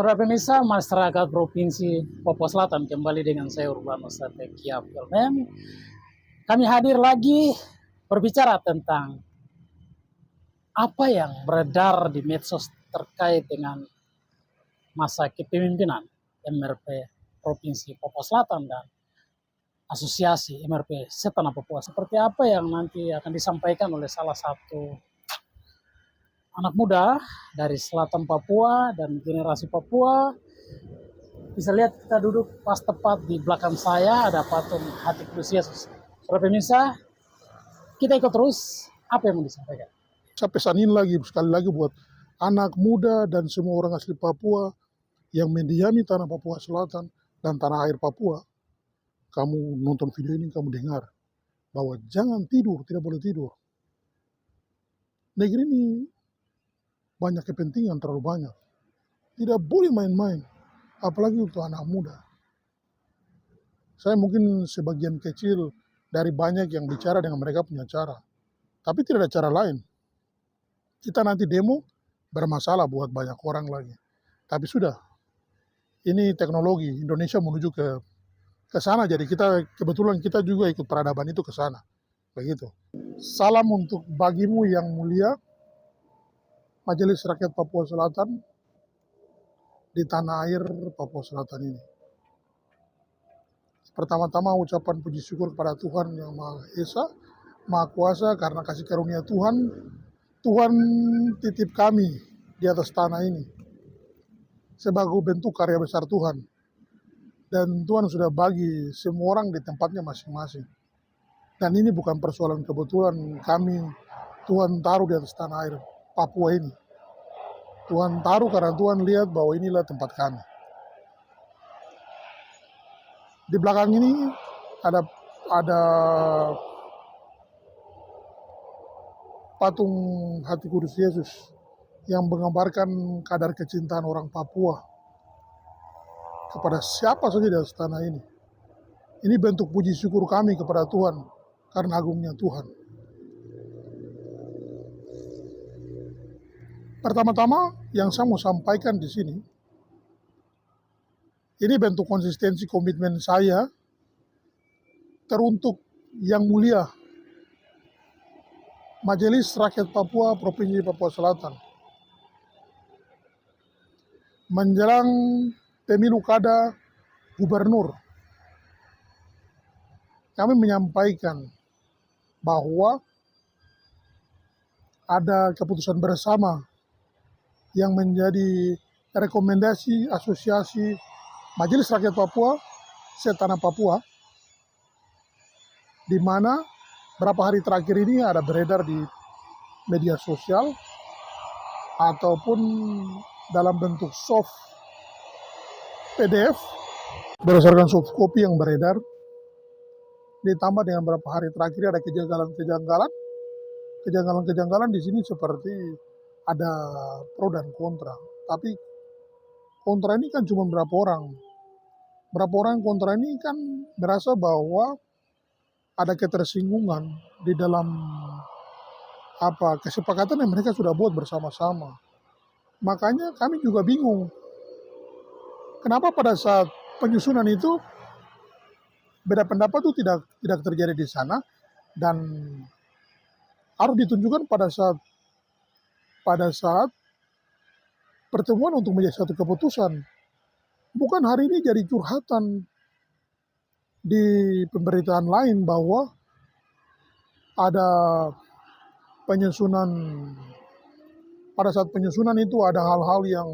Para pemirsa, masyarakat Provinsi Papua Selatan kembali dengan saya Urbano Strategia Filmen. Kami hadir lagi berbicara tentang apa yang beredar di medsos terkait dengan masa kepemimpinan MRP Provinsi Papua Selatan dan Asosiasi MRP Setanah Papua. Seperti apa yang nanti akan disampaikan oleh salah satu anak muda dari selatan Papua dan generasi Papua. Bisa lihat kita duduk pas tepat di belakang saya ada patung Hati Kudus Yesus. Saudara pemirsa, kita ikut terus apa yang mau disampaikan. Saya pesanin lagi sekali lagi buat anak muda dan semua orang asli Papua yang mendiami tanah Papua Selatan dan tanah air Papua. Kamu nonton video ini, kamu dengar bahwa jangan tidur, tidak boleh tidur. Negeri ini banyak kepentingan, terlalu banyak. Tidak boleh main-main, apalagi untuk anak muda. Saya mungkin sebagian kecil dari banyak yang bicara dengan mereka punya cara. Tapi tidak ada cara lain. Kita nanti demo bermasalah buat banyak orang lagi. Tapi sudah, ini teknologi, Indonesia menuju ke sana, jadi kebetulan kita juga ikut peradaban itu ke sana. Begitu. Salam untuk bagimu yang mulia, Majelis Rakyat Papua Selatan di tanah air Papua Selatan ini. Pertama-tama ucapan puji syukur kepada Tuhan Yang Maha Esa, Maha Kuasa, karena kasih karunia Tuhan titip kami di atas tanah ini sebagai bentuk karya besar Tuhan. Dan Tuhan sudah bagi semua orang di tempatnya masing-masing. Dan ini bukan persoalan kebetulan kami Tuhan taruh di atas tanah air Papua ini. Tuhan taruh karena Tuhan lihat bahwa inilah tempat kami. Di belakang ini ada patung Hati Kudus Yesus yang menggambarkan kadar kecintaan orang Papua kepada siapa saja di atas tanah ini. Ini bentuk puji syukur kami kepada Tuhan karena agungnya Tuhan. Pertama-tama yang saya mau sampaikan di sini, ini bentuk konsistensi komitmen saya teruntuk Yang Mulia Majelis Rakyat Papua Provinsi Papua Selatan. Menjelang pemilu kada gubernur, kami menyampaikan bahwa ada keputusan bersama yang menjadi rekomendasi Asosiasi Majelis Rakyat Papua Setanah Papua, di mana berapa hari terakhir ini ada beredar di media sosial ataupun dalam bentuk soft PDF berdasarkan soft copy yang beredar, ditambah dengan beberapa hari terakhir ada kejanggalan di sini seperti ada pro dan kontra. Tapi kontra ini kan cuma berapa orang kontra ini kan merasa bahwa ada ketersinggungan di dalam kesepakatan yang mereka sudah buat bersama-sama. Makanya kami juga bingung. Kenapa pada saat penyusunan itu beda pendapat itu tidak terjadi di sana dan harus ditunjukkan pada saat pertemuan untuk menjadi satu keputusan. Bukan hari ini jadi curhatan di pemberitaan lain bahwa ada pada saat penyusunan itu ada hal-hal yang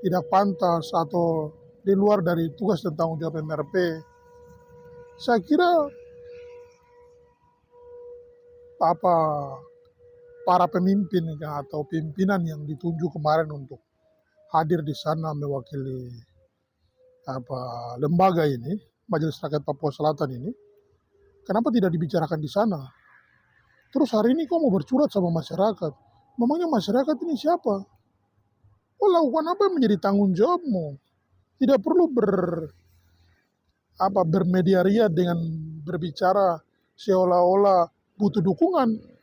tidak pantas atau di luar dari tugas dan tanggung jawab MRP. Saya kira para pemimpin atau pimpinan yang ditunjuk kemarin untuk hadir di sana mewakili lembaga ini, Majelis Rakyat Papua Selatan ini, kenapa tidak dibicarakan di sana? Terus hari ini kau mau bercurhat sama masyarakat? Memangnya masyarakat ini siapa? Oh, lakukan apa yang menjadi tanggung jawabmu? Tidak perlu bermedia ria dengan berbicara seolah-olah butuh dukungan.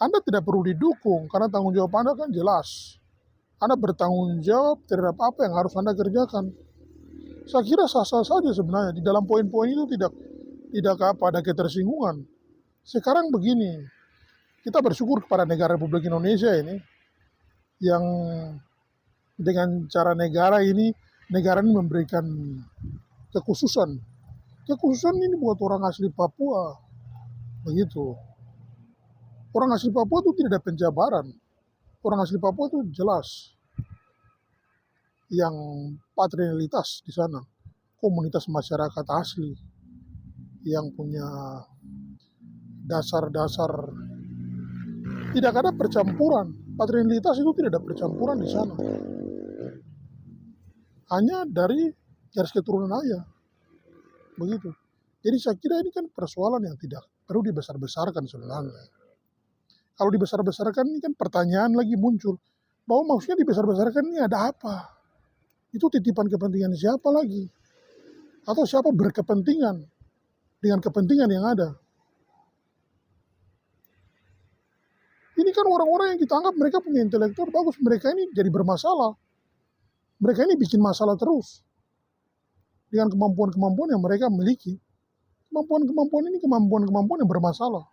Anda tidak perlu didukung karena tanggung jawab Anda kan jelas. Anda bertanggung jawab terhadap apa yang harus Anda kerjakan. Saya kira sah-sah saja sebenarnya. Di dalam poin-poin itu tidak ada ketersinggungan. Sekarang begini, kita bersyukur kepada negara Republik Indonesia ini yang dengan cara negara ini memberikan kekhususan. Kekhususan ini buat orang asli Papua. Begitu. Orang asli Papua itu tidak ada penjabaran. Orang asli Papua itu jelas yang patrilitas di sana. Komunitas masyarakat asli yang punya dasar-dasar, tidak ada percampuran. Patrilitas itu tidak ada percampuran di sana. Hanya dari garis keturunan ayah. Begitu. Jadi saya kira ini kan persoalan yang tidak perlu dibesar-besarkan sebenarnya. Kalau dibesar-besarkan ini kan pertanyaan lagi muncul. Bahwa maksudnya dibesar-besarkan ini ada apa? Itu titipan kepentingan siapa lagi? Atau siapa berkepentingan dengan kepentingan yang ada? Ini kan orang-orang yang kita anggap mereka punya intelektual bagus. Mereka ini jadi bermasalah. Mereka ini bikin masalah terus. Dengan kemampuan-kemampuan yang mereka miliki. Kemampuan-kemampuan ini kemampuan-kemampuan yang bermasalah.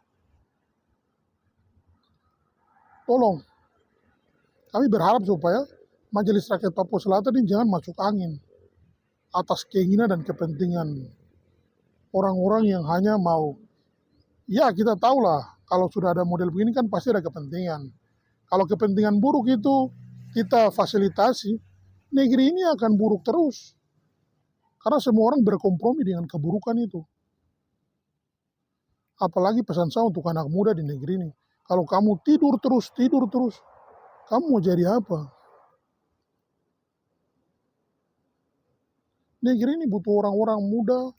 Tolong, kami berharap supaya Majelis Rakyat Papua Selatan ini jangan masuk angin atas keinginan dan kepentingan orang-orang yang hanya mau, ya kita tahulah kalau sudah ada model begini kan pasti ada kepentingan. Kalau kepentingan buruk itu kita fasilitasi, negeri ini akan buruk terus. Karena semua orang berkompromi dengan keburukan itu. Apalagi pesan saya untuk anak muda di negeri ini. Kalau kamu tidur terus, kamu mau jadi apa? Negeri ini butuh orang-orang muda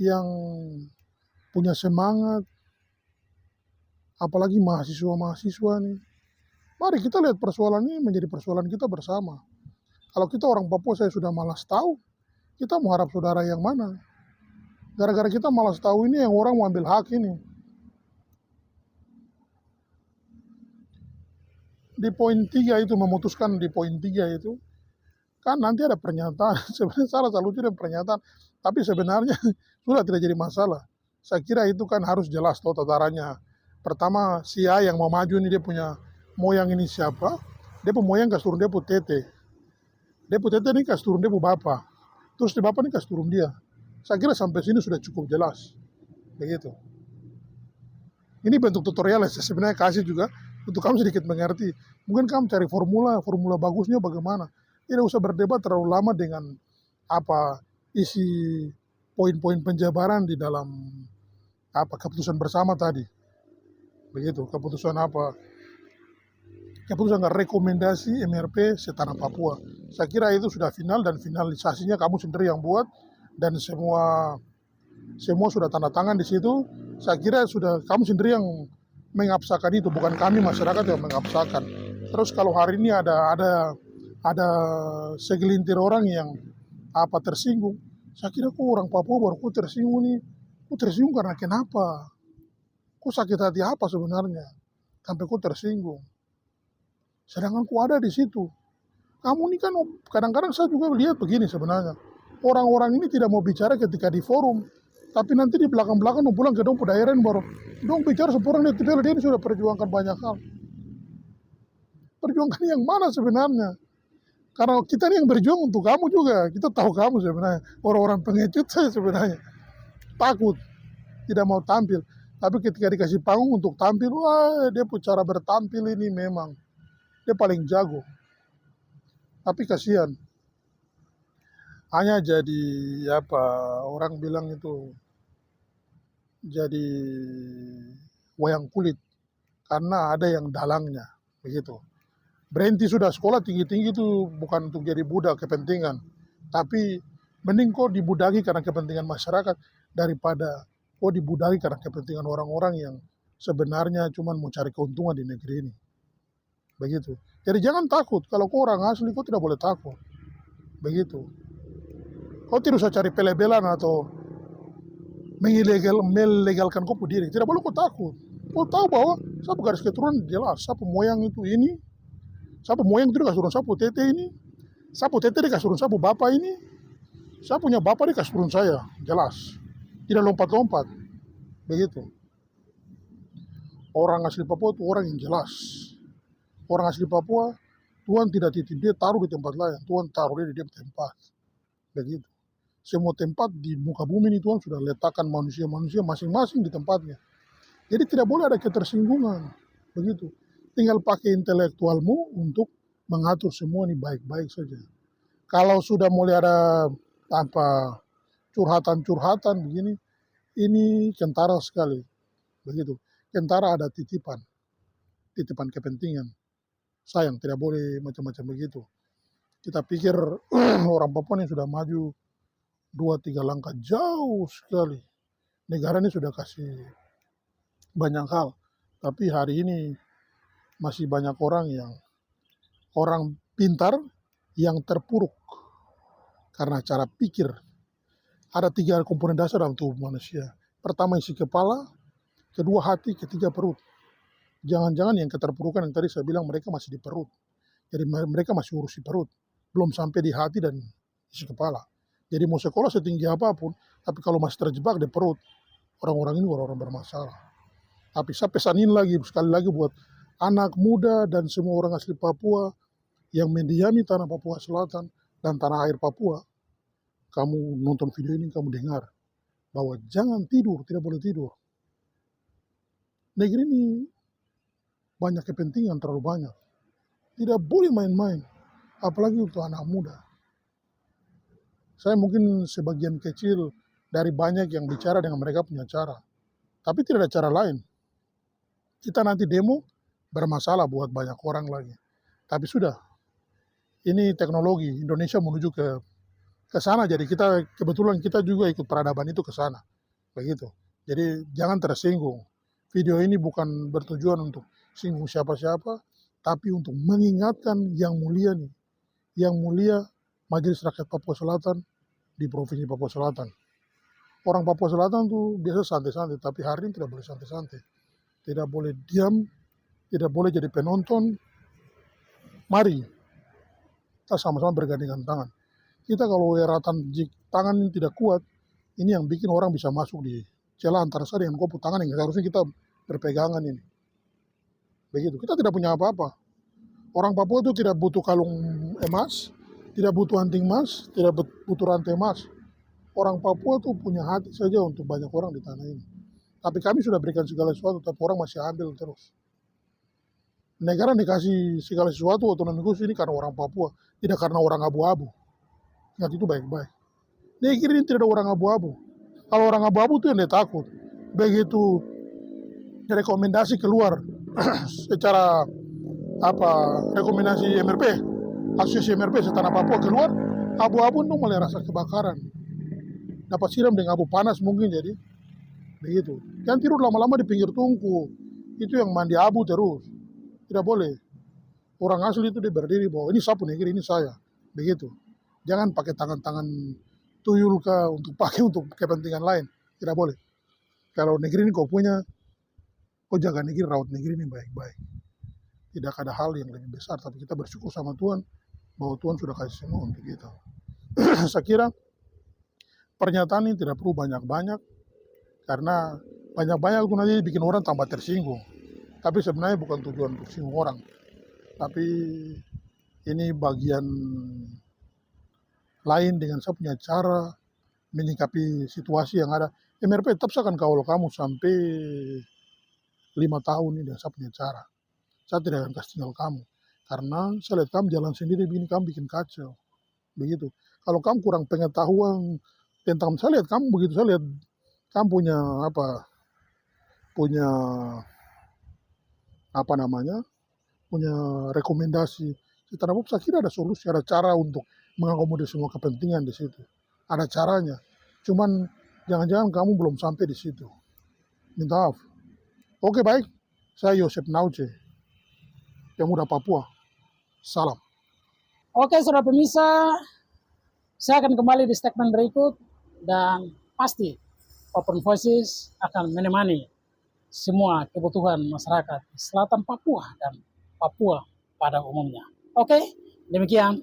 yang punya semangat, apalagi mahasiswa-mahasiswa nih. Mari kita lihat persoalan ini menjadi persoalan kita bersama. Kalau kita orang Papua saya sudah malas tahu, kita mau harap saudara yang mana? Gara-gara kita malas tahu ini yang orang mau ambil hak ini. Di poin 3 itu, memutuskan di poin 3 itu, kan nanti ada pernyataan, sebenarnya salah satu itu ada pernyataan, tapi sebenarnya sudah tidak jadi masalah. Saya kira itu kan harus jelas toh tatarannya. Pertama, si A yang mau maju ini dia punya moyang ini siapa, dia punya moyang kasih turun dia punya tete. Dia punya tete ini kasih turun dia punya bapak. Terus di bapak ini kasih turun dia. Saya kira sampai sini sudah cukup jelas. Begitu. Ini bentuk tutorial yang saya sebenarnya kasih juga untuk kamu sedikit mengerti. Mungkin kamu cari formula bagusnya bagaimana. Tidak usah berdebat terlalu lama dengan apa isi poin-poin penjabaran di dalam apa keputusan bersama tadi. Begitu, keputusan apa? Keputusan rekomendasi MRP Setanah Papua. Saya kira itu sudah final dan finalisasinya kamu sendiri yang buat dan semua sudah tanda tangan di situ. Saya kira sudah kamu sendiri yang mengabsakan itu, bukan kami masyarakat yang mengabsakan. Terus kalau hari ini ada segelintir orang yang apa tersinggung, saya kira kok orang Papua baru kok tersinggung nih. Kok tersinggung karena kenapa? Kok sakit hati apa sebenarnya? Sampai kok tersinggung. Sedangkan kok ada di situ. Kamu ini kan kadang-kadang saya juga lihat begini sebenarnya. Orang-orang ini tidak mau bicara ketika di forum. Tapi nanti di belakang-belakang pulang ke dong daerah baru dong bicara seorang dia ini sudah perjuangkan banyak hal. Perjuangkan yang mana sebenarnya? Karena kita ini yang berjuang untuk kamu juga. Kita tahu kamu sebenarnya. Orang-orang pengecut saya sebenarnya. Takut. Tidak mau tampil. Tapi ketika dikasih panggung untuk tampil, wah dia punya cara bertampil ini memang. Dia paling jago. Tapi kasihan. Hanya jadi apa orang bilang itu jadi wayang kulit karena ada yang dalangnya begitu. Berhenti sudah sekolah tinggi-tinggi itu bukan untuk jadi budak kepentingan, tapi mending kok dibudaki karena kepentingan masyarakat daripada kok dibudaki karena kepentingan orang-orang yang sebenarnya cuma mau cari keuntungan di negeri ini. Begitu. Jadi jangan takut, kalau kau orang asli kau tidak boleh takut. Begitu. Kau tidak usah cari pelebelan atau melegalkan kau diri. Tidak boleh kau takut. Kau tahu bahwa saya garis keturunan jelas, saya moyang itu ini, Sapu moyang itu dia kasih turun sapu tete ini. Sapu tete dia kasih turun sapu bapak ini. Saya punya bapak dia kasih turun saya, jelas. Tidak lompat-lompat, begitu. Orang asli Papua itu orang yang jelas. Orang asli Papua, Tuhan tidak titip dia taruh di tempat lain. Tuhan taruh dia di dia tempat. Begitu. Semua tempat di muka bumi ini Tuhan sudah letakkan manusia-manusia masing-masing di tempatnya. Jadi tidak boleh ada ketersinggungan. Begitu. Tinggal pakai intelektualmu untuk mengatur semua ini baik-baik saja. Kalau sudah mulai ada curhatan-curhatan begini, ini kentara sekali. Begitu. Kentara ada titipan kepentingan. Sayang, tidak boleh macam-macam begitu. Kita pikir orang Papua ini sudah maju 2-3 langkah jauh sekali. Negara ini sudah kasih banyak hal. Tapi hari ini masih banyak orang pintar yang terpuruk karena cara pikir. Ada 3 komponen dasar dalam tubuh manusia. Pertama isi kepala, kedua hati, ketiga perut. Jangan-jangan yang keterpurukan yang tadi saya bilang mereka masih di perut. Jadi mereka masih urusi perut. Belum sampai di hati dan isi kepala. Jadi mau sekolah setinggi apapun, tapi kalau masih terjebak di perut, orang-orang ini orang-orang bermasalah. Tapi saya pesanin lagi, sekali lagi buat anak muda dan semua orang asli Papua yang mendiami tanah Papua Selatan dan tanah air Papua, kamu nonton video ini, kamu dengar bahwa jangan tidur, tidak boleh tidur. Negeri ini banyak kepentingan, terlalu banyak. Tidak boleh main-main, apalagi untuk anak muda. Saya mungkin sebagian kecil dari banyak yang bicara dengan mereka punya cara. Tapi tidak ada cara lain. Kita nanti demo bermasalah buat banyak orang lagi. Tapi sudah, ini teknologi, Indonesia menuju ke sana, jadi kebetulan kita juga ikut peradaban itu ke sana. Begitu. Jadi jangan tersinggung. Video ini bukan bertujuan untuk singgung siapa-siapa, tapi untuk mengingatkan yang mulia nih. Yang mulia Majelis Rakyat Papua Selatan di Provinsi Papua Selatan. Orang Papua Selatan tuh biasa santai-santai, tapi hari ini tidak boleh santai-santai. Tidak boleh diam, tidak boleh jadi penonton. Mari kita sama-sama bergandengan tangan. Kita kalau eratan tangan ini tidak kuat, ini yang bikin orang bisa masuk di celah antara saya dengan kopu tangan yang seharusnya kita berpegangan ini. Begitu, kita tidak punya apa-apa. Orang Papua itu tidak butuh kalung emas, tidak butuh anting emas, tidak butuh rantai emas. Orang Papua itu punya hati saja untuk banyak orang di tanah ini. Tapi kami sudah berikan segala sesuatu, tapi orang masih ambil terus. Negara dikasih segala sesuatu otonomi khusus ini karena orang Papua, tidak karena orang abu-abu. Ingat itu baik-baik. Negeri ini tidak ada orang abu-abu. Kalau orang abu-abu itu yang dia takut. Begitu rekomendasi keluar secara rekomendasi MRP, asosiasi MRP setanah Papua keluar, abu-abu itu mulai rasa kebakaran. Dapat siram dengan abu panas mungkin, jadi begitu. Jangan tidur lama-lama di pinggir tungku. Itu yang mandi abu terus. Tidak boleh. Orang asli itu dia berdiri bahwa ini sapu negeri, ini saya. Begitu. Jangan pakai tangan-tangan tuyul kah untuk pakai untuk kepentingan lain. Tidak boleh. Kalau negeri ini kau punya, kau jaga negeri, rawat negeri ini baik-baik. Tidak ada hal yang lebih besar, tapi kita bersyukur sama Tuhan bahwa Tuhan sudah kasih semua untuk kita. Saya kira pernyataan ini tidak perlu banyak-banyak, karena banyak-banyak itu nanti bikin orang tambah tersinggung. Tapi sebenarnya bukan tujuan untuk singgung orang. Tapi ini bagian lain dengan saya punya cara menyikapi situasi yang ada. MRP tetap saya akan kawal kamu sampai 5 tahun ini dengan saya punya cara. Saya tidak akan kasih tinggal kamu. Karena saya lihat kamu jalan sendiri begini, kamu bikin kacau. Begitu. Kalau kamu kurang pengetahuan tentang, saya lihat kamu begitu, saya lihat kamu punya rekomendasi. Setelah itu saya kira ada solusi, ada cara untuk mengakomodir semua kepentingan di situ. Ada caranya. Cuman jangan-jangan kamu belum sampai di situ. Minta maaf. Oke, baik. Saya Yosep Nauce, Pemuda Papua. Salam. Oke, saudara pemirsa, saya akan kembali di segmen berikut dan pasti Open Voices akan menemani semua kebutuhan masyarakat di selatan Papua dan Papua pada umumnya. Oke, demikian